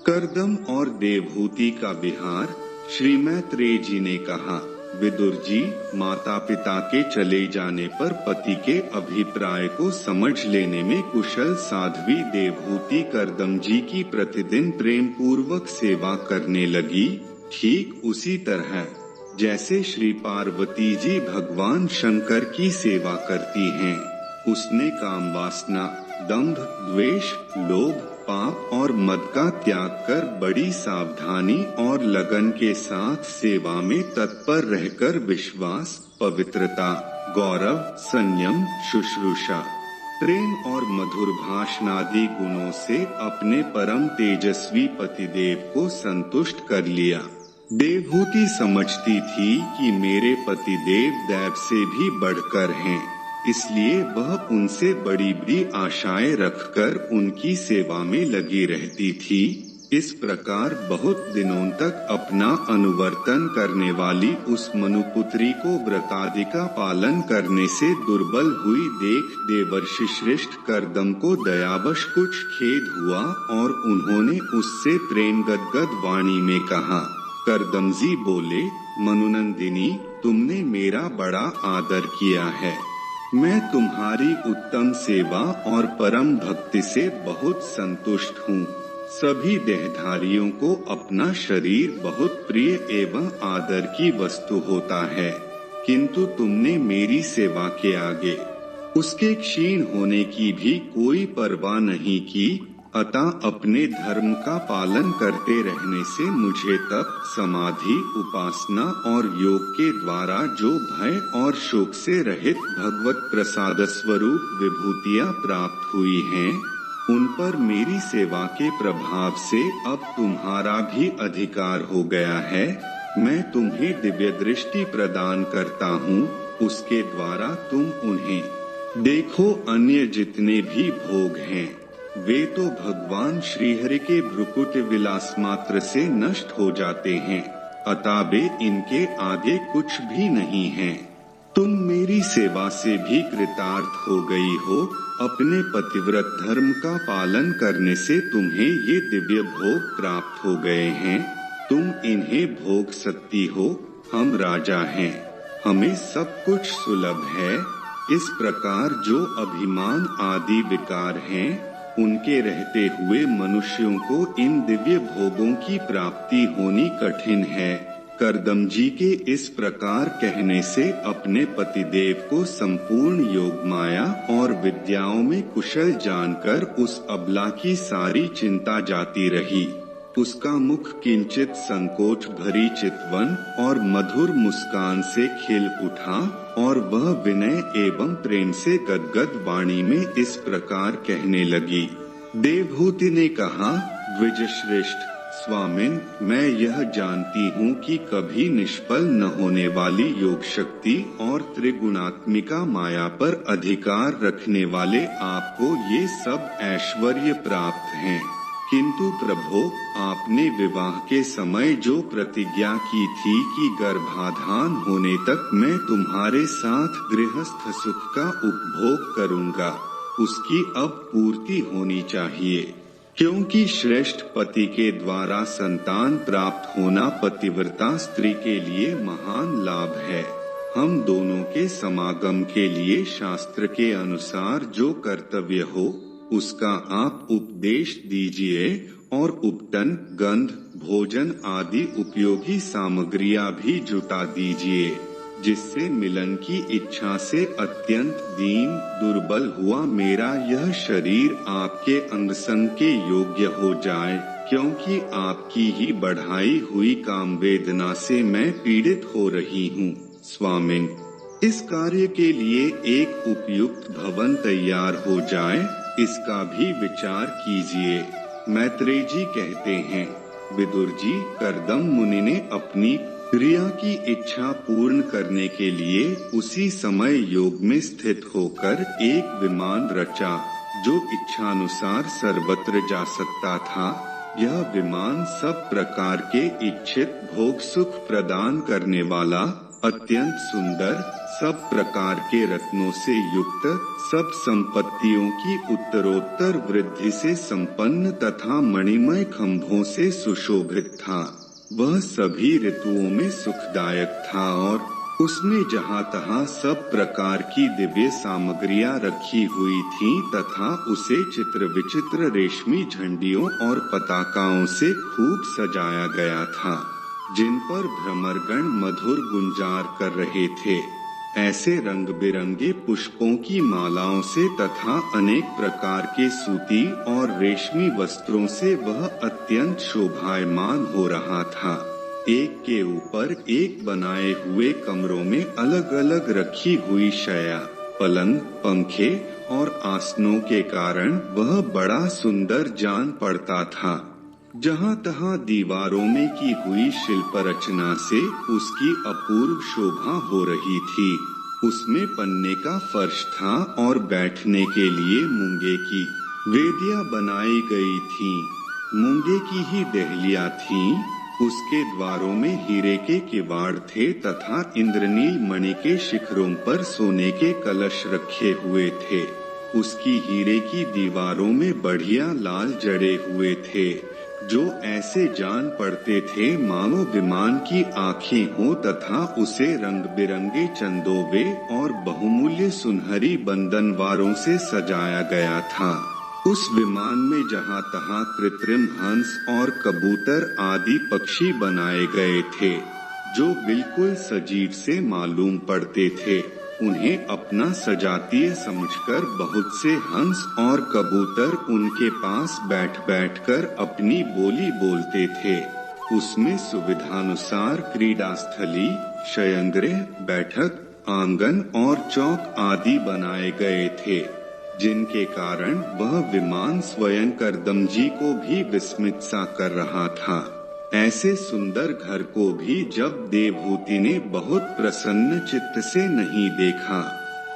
कर्दम और देवहूति का विहार। श्री मैत्रेय जी ने कहा, विदुर जी, माता पिता के चले जाने पर पति के अभिप्राय को समझ लेने में कुशल साध्वी देवहूति कर्दम जी की प्रतिदिन प्रेम पूर्वक सेवा करने लगी। ठीक उसी तरह जैसे श्री पार्वती जी भगवान शंकर की सेवा करती हैं, उसने काम वासना, दंभ, द्वेष, लोभ, पाप और मद का त्याग कर बड़ी सावधानी और लगन के साथ सेवा में तत्पर रहकर विश्वास, पवित्रता, गौरव, संयम, शुश्रूषा, प्रेम और मधुर भाषणादि गुणों से अपने परम तेजस्वी पतिदेव को संतुष्ट कर लिया। देवहूति समझती थी कि मेरे पतिदेव दैव से भी बढ़कर हैं, इसलिए वह उनसे बड़ी बड़ी आशाएं रखकर उनकी सेवा में लगी रहती थी। इस प्रकार बहुत दिनों तक अपना अनुवर्तन करने वाली उस मनुपुत्री को व्रतादि का पालन करने से दुर्बल हुई देख देवर्षि श्रेष्ठ कर्दम को दयावश कुछ खेद हुआ और उन्होंने उससे प्रेम गदगद वाणी में कहा। कर्दम जी बोले, मनुनंदिनी, तुमने मेरा बड़ा आदर किया है। मैं तुम्हारी उत्तम सेवा और परम भक्ति से बहुत संतुष्ट हूँ। सभी देहधारियों को अपना शरीर बहुत प्रिय एवं आदर की वस्तु होता है, किंतु तुमने मेरी सेवा के आगे उसके क्षीण होने की भी कोई परवाह नहीं की, अतः अपने धर्म का पालन करते रहने से मुझे तप, समाधि, उपासना और योग के द्वारा जो भय और शोक से रहित भगवत प्रसाद स्वरूप विभूतियाँ प्राप्त हुई हैं, उन पर मेरी सेवा के प्रभाव से अब तुम्हारा भी अधिकार हो गया है। मैं तुम्हें दिव्य दृष्टि प्रदान करता हूँ, उसके द्वारा तुम उन्हें देखो। अन्य जितने भी भोग हैं वे तो भगवान श्रीहरि के भ्रुकुट विलास मात्र से नष्ट हो जाते हैं, अतः वे इनके आगे कुछ भी नहीं हैं। तुम मेरी सेवा से भी कृतार्थ हो गई हो। अपने पतिव्रत धर्म का पालन करने से तुम्हें ये दिव्य भोग प्राप्त हो गए हैं। तुम इन्हें भोग सकती हो। हम राजा हैं, हमें सब कुछ सुलभ है। इस प्रकार जो अभिमान आदि विकार हैं, उनके रहते हुए मनुष्यों को इन दिव्य भोगों की प्राप्ति होनी कठिन है। कर्दम जी के इस प्रकार कहने से अपने पतिदेव को संपूर्ण योग माया और विद्याओं में कुशल जानकर उस अबला की सारी चिंता जाती रही। उसका मुख किंचित संकोच भरी चितवन और मधुर मुस्कान से खिल उठा और वह विनय एवं प्रेम से गदगद वाणी में इस प्रकार कहने लगी। देवहूति ने कहा, द्विजश्रेष्ठ स्वामिन, मैं यह जानती हूँ कि कभी निष्फल न होने वाली योग शक्ति और त्रिगुणात्मिका माया पर अधिकार रखने वाले आपको ये सब ऐश्वर्य प्राप्त हैं, किंतु प्रभो, आपने विवाह के समय जो प्रतिज्ञा की थी कि गर्भाधान होने तक मैं तुम्हारे साथ गृहस्थ सुख का उपभोग करूँगा, उसकी अब पूर्ति होनी चाहिए, क्योंकि श्रेष्ठ पति के द्वारा संतान प्राप्त होना पतिव्रता स्त्री के लिए महान लाभ है। हम दोनों के समागम के लिए शास्त्र के अनुसार जो कर्तव्य हो उसका आप उपदेश दीजिए और उपटन, गंध, भोजन आदि उपयोगी सामग्रियां भी जुटा दीजिए, जिससे मिलन की इच्छा से अत्यंत दीन दुर्बल हुआ मेरा यह शरीर आपके अंगसंग के योग्य हो जाए, क्योंकि आपकी ही बढ़ाई हुई काम वेदना से मैं पीड़ित हो रही हूँ। स्वामिन, इस कार्य के लिए एक उपयुक्त भवन तैयार हो जाए, इसका भी विचार कीजिए। मैत्रेय जी कहते हैं, विदुर जी, कर्दम मुनि ने अपनी क्रिया की इच्छा पूर्ण करने के लिए उसी समय योग में स्थित होकर एक विमान रचा जो इच्छानुसार सर्वत्र जा सकता था। यह विमान सब प्रकार के इच्छित भोग सुख प्रदान करने वाला, अत्यंत सुंदर, सब प्रकार के रत्नों से युक्त, सब संपत्तियों की उत्तरोत्तर वृद्धि से संपन्न तथा मणिमय खंभों से सुशोभित था। वह सभी ऋतुओं में सुखदायक था और उसमें जहाँ तहाँ सब प्रकार की दिव्य सामग्रियाँ रखी हुई थीं तथा उसे चित्र विचित्र रेशमी झंडियों और पताकाओं से खूब सजाया गया था, जिन पर भ्रमरगण मधुर गुंजार कर रहे थे। ऐसे रंग बिरंगे पुष्पों की मालाओं से तथा अनेक प्रकार के सूती और रेशमी वस्त्रों से वह अत्यंत शोभायमान हो रहा था। एक के ऊपर एक बनाए हुए कमरों में अलग अलग रखी हुई शैया, पलंग, पंखे और आसनों के कारण वह बड़ा सुंदर जान पड़ता था। जहाँ तहाँ दीवारों में की हुई शिल्प रचना से उसकी अपूर्व शोभा हो रही थी। उसमें पन्ने का फर्श था और बैठने के लिए मूंगे की वेदियां बनाई गई थीं। मूंगे की ही देहलियां थीं। उसके द्वारों में हीरे के किवाड़ थे तथा इंद्रनील मणि के शिखरों पर सोने के कलश रखे हुए थे। उसकी हीरे की दीवारों में बढ़िया लाल जड़े हुए थे, जो ऐसे जान पड़ते थे मानो विमान की आँखें हो तथा उसे रंग बिरंगे चंदोबे और बहुमूल्य सुनहरी बंधनवारों से सजाया गया था। उस विमान में जहाँ तहाँ कृत्रिम हंस और कबूतर आदि पक्षी बनाए गए थे, जो बिल्कुल सजीव से मालूम पड़ते थे। उन्हें अपना सजातीय समझकर बहुत से हंस और कबूतर उनके पास बैठ बैठकर अपनी बोली बोलते थे। उसमें सुविधानुसार क्रीड़ा स्थली, शयनगृह, बैठक, आंगन और चौक आदि बनाए गए थे, जिनके कारण वह विमान स्वयं करदमजी को भी विस्मित सा कर रहा था। ऐसे सुंदर घर को भी जब देवहूति ने बहुत प्रसन्न चित्त से नहीं देखा,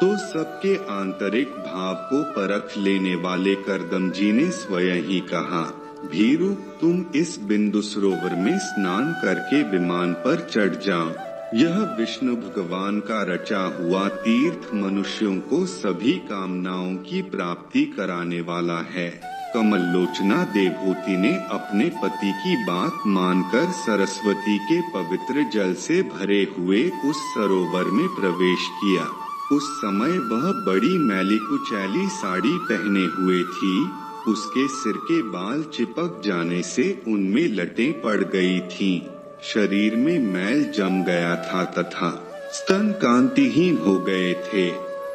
तो सबके आंतरिक भाव को परख लेने वाले करदमजी ने स्वयं ही कहा, भीरू, तुम इस बिंदु सरोवर में स्नान करके विमान पर चढ़ जाओ। यह विष्णु भगवान का रचा हुआ तीर्थ मनुष्यों को सभी कामनाओं की प्राप्ति कराने वाला है। कमललोचना देवहूति ने अपने पति की बात मानकर सरस्वती के पवित्र जल से भरे हुए उस सरोवर में प्रवेश किया। उस समय वह बड़ी मैली कुचैली साड़ी पहने हुए थी। उसके सिर के बाल चिपक जाने से उनमें लटें पड़ गई थीं। शरीर में मैल जम गया था तथा स्तन कांतिहीन हो गए थे।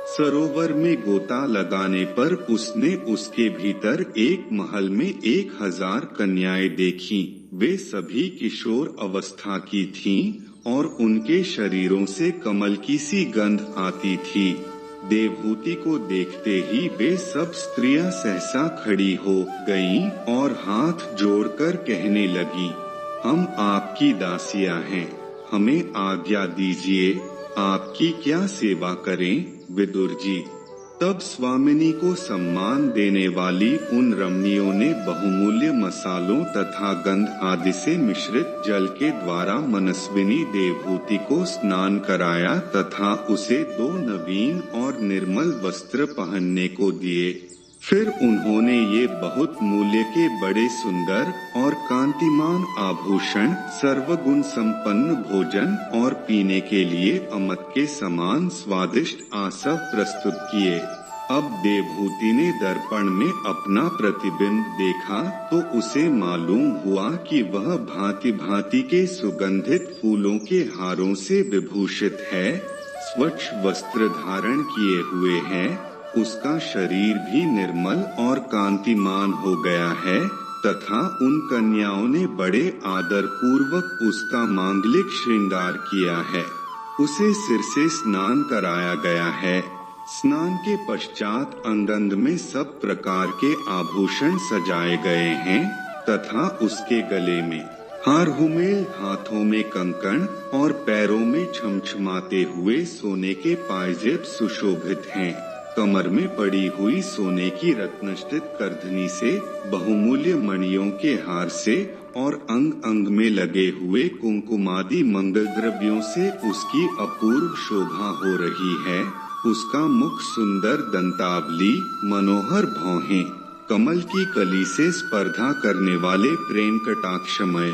सरोवर में गोता लगाने पर उसने उसके भीतर एक महल में 1000 कन्याएं देखीं। वे सभी किशोर अवस्था की थीं और उनके शरीरों से कमल की सी गंध आती थी। देवहूति को देखते ही वे सब स्त्रियां सहसा खड़ी हो गईं और हाथ जोड़कर कहने लगी, हम आपकी दासियां हैं, हमें आज्ञा दीजिए, आपकी क्या सेवा करें। विदुर जी। तब स्वामिनी को सम्मान देने वाली उन रमणियों ने बहुमूल्य मसालों तथा गंध आदि से मिश्रित जल के द्वारा मनस्विनी देवहूति को स्नान कराया तथा उसे 2 नवीन और निर्मल वस्त्र पहनने को दिए। फिर उन्होंने ये बहुत मूल्य के बड़े सुंदर और कांतिमान आभूषण, सर्वगुण संपन्न भोजन और पीने के लिए अमृत के समान स्वादिष्ट आसव प्रस्तुत किए। अब देवहूति ने दर्पण में अपना प्रतिबिंब देखा तो उसे मालूम हुआ कि वह भांति भांति के सुगंधित फूलों के हारों से विभूषित है, स्वच्छ वस्त्र धारण किए हुए है। उसका शरीर भी निर्मल और कांतिमान हो गया है तथा उन कन्याओं ने बड़े आदर पूर्वक उसका मांगलिक श्रृंगार किया है। उसे सिर से स्नान कराया गया है। स्नान के पश्चात अंगंद में सब प्रकार के आभूषण सजाए गए हैं तथा उसके गले में हार हुमेल, हाथों में कंकण और पैरों में छमछमाते हुए सोने के पायजेब सुशोभित हैं। कमर में पड़ी हुई सोने की रत्नजटित करधनी से, बहुमूल्य मणियों के हार से और अंग अंग में लगे हुए कुंकुमादि मंगल द्रव्यों से उसकी अपूर्व शोभा हो रही है। उसका मुख सुंदर दंतावली, मनोहर भौहें, कमल की कली से स्पर्धा करने वाले प्रेम कटाक्षमय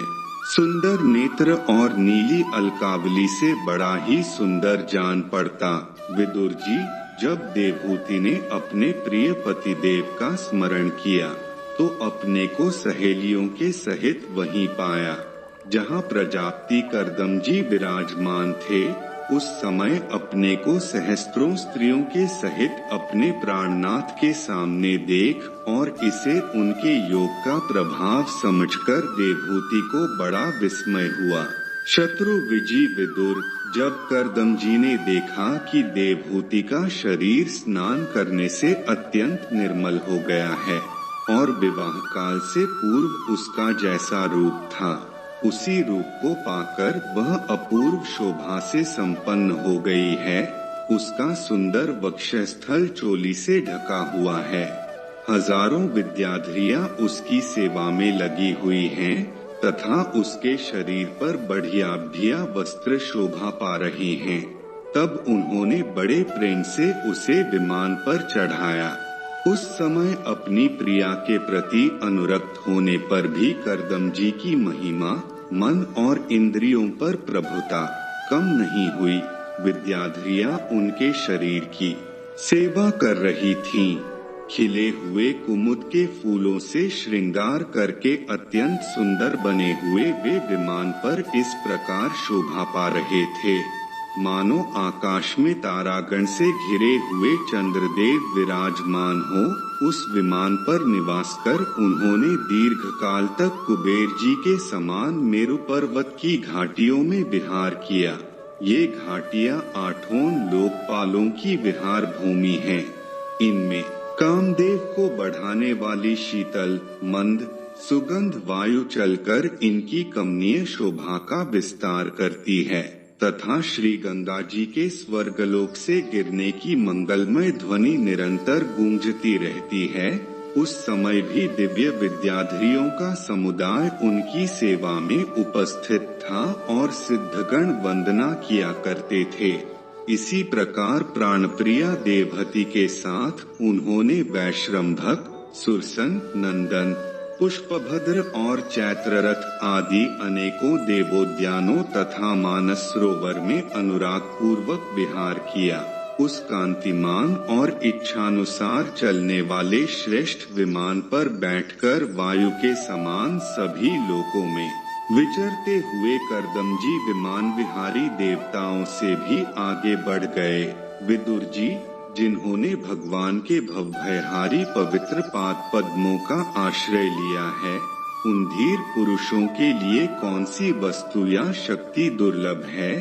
सुंदर नेत्र और नीली अलकावली से बड़ा ही सुंदर जान पड़ता। विदुर जी, जब देवहूति ने अपने प्रिय पति देव का स्मरण किया तो अपने को सहेलियों के सहित वहीं पाया जहाँ प्रजापति कर्दमजी विराजमान थे। उस समय अपने को सहस्त्रों स्त्रियों के सहित अपने प्राणनाथ के सामने देख और इसे उनके योग का प्रभाव समझकर देवहूति को बड़ा विस्मय हुआ। शत्रु विजयी विदुर, जब कर्दमजी ने देखा कि देवहूति का शरीर स्नान करने से अत्यंत निर्मल हो गया है और विवाह काल से पूर्व उसका जैसा रूप था उसी रूप को पाकर वह अपूर्व शोभा से संपन्न हो गई है, उसका सुंदर वक्षस्थल चोली से ढका हुआ है, हजारों विद्याधरियां उसकी सेवा में लगी हुई हैं तथा उसके शरीर पर बढ़िया वस्त्र शोभा पा रहे हैं। तब उन्होंने बड़े प्रेम से उसे विमान पर चढ़ाया। उस समय अपनी प्रिया के प्रति अनुरक्त होने पर भी कर्दमजी की महिमा मन और इंद्रियों पर प्रभुता कम नहीं हुई। विद्याधरियां उनके शरीर की सेवा कर रही थीं। खिले हुए कुमुद के फूलों से श्रृंगार करके अत्यंत सुंदर बने हुए वे विमान पर इस प्रकार शोभा पा रहे थे मानो आकाश में तारागण से घिरे हुए चंद्रदेव विराजमान हो। उस विमान पर निवास कर उन्होंने दीर्घ काल तक कुबेर जी के समान मेरु पर्वत की घाटियों में विहार किया। ये घाटियां 8 लोकपालों की विहार भूमि हैं। इनमें कामदेव को बढ़ाने वाली शीतल मंद सुगंध वायु चलकर इनकी कमनीय शोभा का विस्तार करती है तथा श्री गंगा जी के स्वर्गलोक से गिरने की मंगलमय ध्वनि निरंतर गूंजती रहती है। उस समय भी दिव्य विद्याधरियों का समुदाय उनकी सेवा में उपस्थित था और सिद्धगण वंदना किया करते थे। इसी प्रकार प्राणप्रिया देवहति के साथ उन्होंने वैश्रम्भक, सुरसन, नंदन, पुष्पभद्र और चैत्ररथ आदि अनेकों देवोद्यानों तथा मानस सरोवर में अनुराग पूर्वक विहार किया। उस कांतिमान और इच्छानुसार चलने वाले श्रेष्ठ विमान पर बैठकर वायु के समान सभी लोकों में विचरते हुए कर्दमजी विमान विहारी देवताओं से भी आगे बढ़ गए। विदुर जी, जिन्होंने भगवान के भवभयहारी पवित्र पाद पद्मों का आश्रय लिया है, उन धीर पुरुषों के लिए कौन सी वस्तु या शक्ति दुर्लभ है।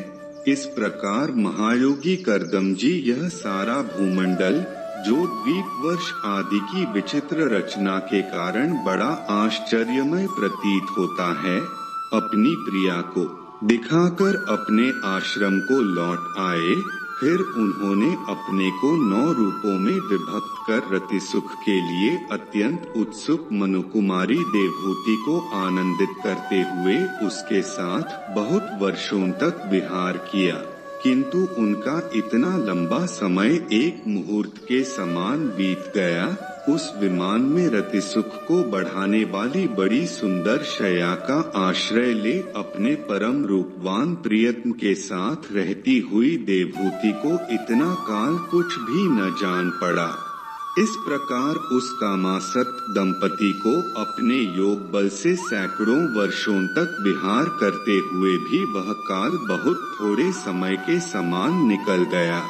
इस प्रकार महायोगी कर्दमजी यह सारा भूमंडल जो द्वीप वर्ष आदि की विचित्र रचना के कारण बड़ा आश्चर्यमय प्रतीत होता है, अपनी प्रिया को दिखाकर अपने आश्रम को लौट आए। फिर उन्होंने अपने को 9 रूपों में विभक्त कर रति सुख के लिए अत्यंत उत्सुक मनुकुमारी देवहूति को आनंदित करते हुए उसके साथ बहुत वर्षों तक विहार किया, किंतु उनका इतना लंबा समय एक मुहूर्त के समान बीत गया। उस विमान में रति सुख को बढ़ाने वाली बड़ी सुंदर शया का आश्रय ले अपने परम रूपवान प्रियतम के साथ रहती हुई देवहूति को इतना काल कुछ भी न जान पड़ा। इस प्रकार उस कामासक्त दंपति को अपने योग बल से सैकड़ों वर्षों तक विहार करते हुए भी वह काल बहुत थोड़े समय के समान निकल गया।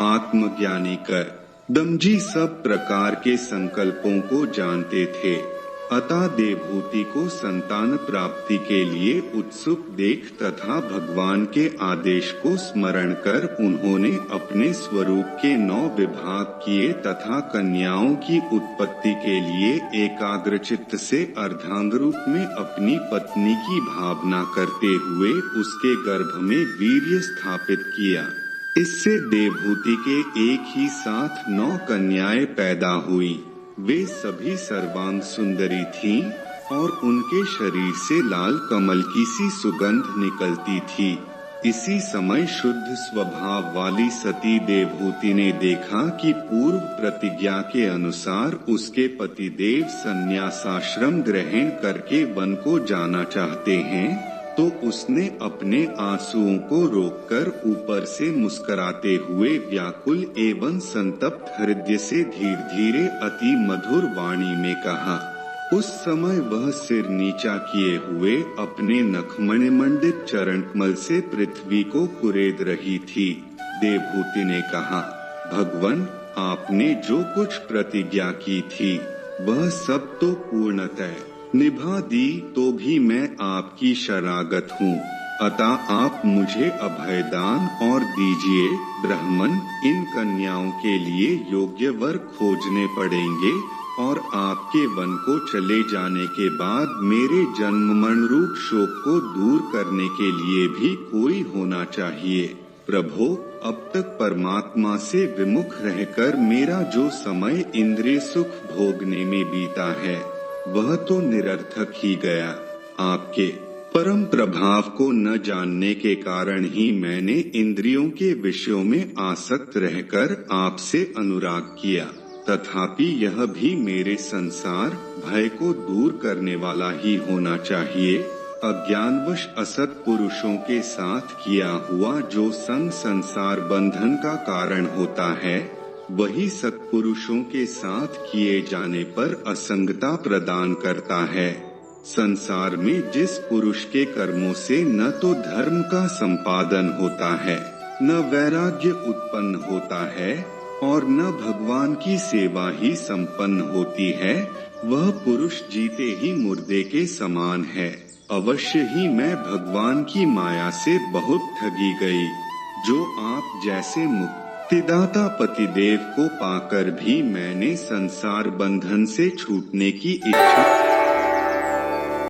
आत्मज्ञानी कर्दमजी सब प्रकार के संकल्पों को जानते थे, अतः देवहूति को संतान प्राप्ति के लिए उत्सुक देख तथा भगवान के आदेश को स्मरण कर उन्होंने अपने स्वरूप के 9 विभाग किए तथा कन्याओं की उत्पत्ति के लिए एकाग्रचित्त से अर्धांग रूप में अपनी पत्नी की भावना करते हुए उसके गर्भ में वीर्य स्थापित किया। इससे देवहूति के एक ही साथ 9 कन्याएं पैदा हुई। वे सभी सर्वांग सुंदरी थीं और उनके शरीर से लाल कमल की सी सुगंध निकलती थी। इसी समय शुद्ध स्वभाव वाली सती देवहूति ने देखा कि पूर्व प्रतिज्ञा के अनुसार उसके पतिदेव संन्यासाश्रम ग्रहण करके वन को जाना चाहते हैं, तो उसने अपने आंसुओं को रोककर ऊपर से मुस्कुराते हुए व्याकुल एवं संतप्त हृदय से धीरे धीरे अति मधुर वाणी में कहा। उस समय वह सिर नीचा किए हुए अपने नखमणिमंडित चरण कमल से पृथ्वी को कुरेद रही थी। देवहूति ने कहा, भगवन, आपने जो कुछ प्रतिज्ञा की थी वह सब तो पूर्णतः निभा दी, तो भी मैं आपकी शरणागत हूँ। अतः आप मुझे अभयदान और दीजिए। ब्राह्मण, इन कन्याओं के लिए योग्य वर खोजने पड़ेंगे और आपके वन को चले जाने के बाद मेरे जन्म मरण रूप शोक को दूर करने के लिए भी कोई होना चाहिए। प्रभो, अब तक परमात्मा से विमुख रहकर मेरा जो समय इंद्रिय सुख भोगने में बीता है वह तो निरर्थक ही गया। आपके परम प्रभाव को न जानने के कारण ही मैंने इंद्रियों के विषयों में आसक्त रहकर आपसे अनुराग किया। तथापि यह भी मेरे संसार भय को दूर करने वाला ही होना चाहिए। अज्ञानवश असत पुरुषों के साथ किया हुआ जो संग संसार बंधन का कारण होता है, वही सत्पुरुषों के साथ किए जाने पर असंगता प्रदान करता है। संसार में जिस पुरुष के कर्मों से न तो धर्म का संपादन होता है, न वैराग्य उत्पन्न होता है और न भगवान की सेवा ही संपन्न होती है, वह पुरुष जीते ही मुर्दे के समान है। अवश्य ही मैं भगवान की माया से बहुत ठगी गई। जो आप जैसे मुक्तिदाता पतिदेव को पाकर भी मैंने संसार बंधन से छूटने की इच्छा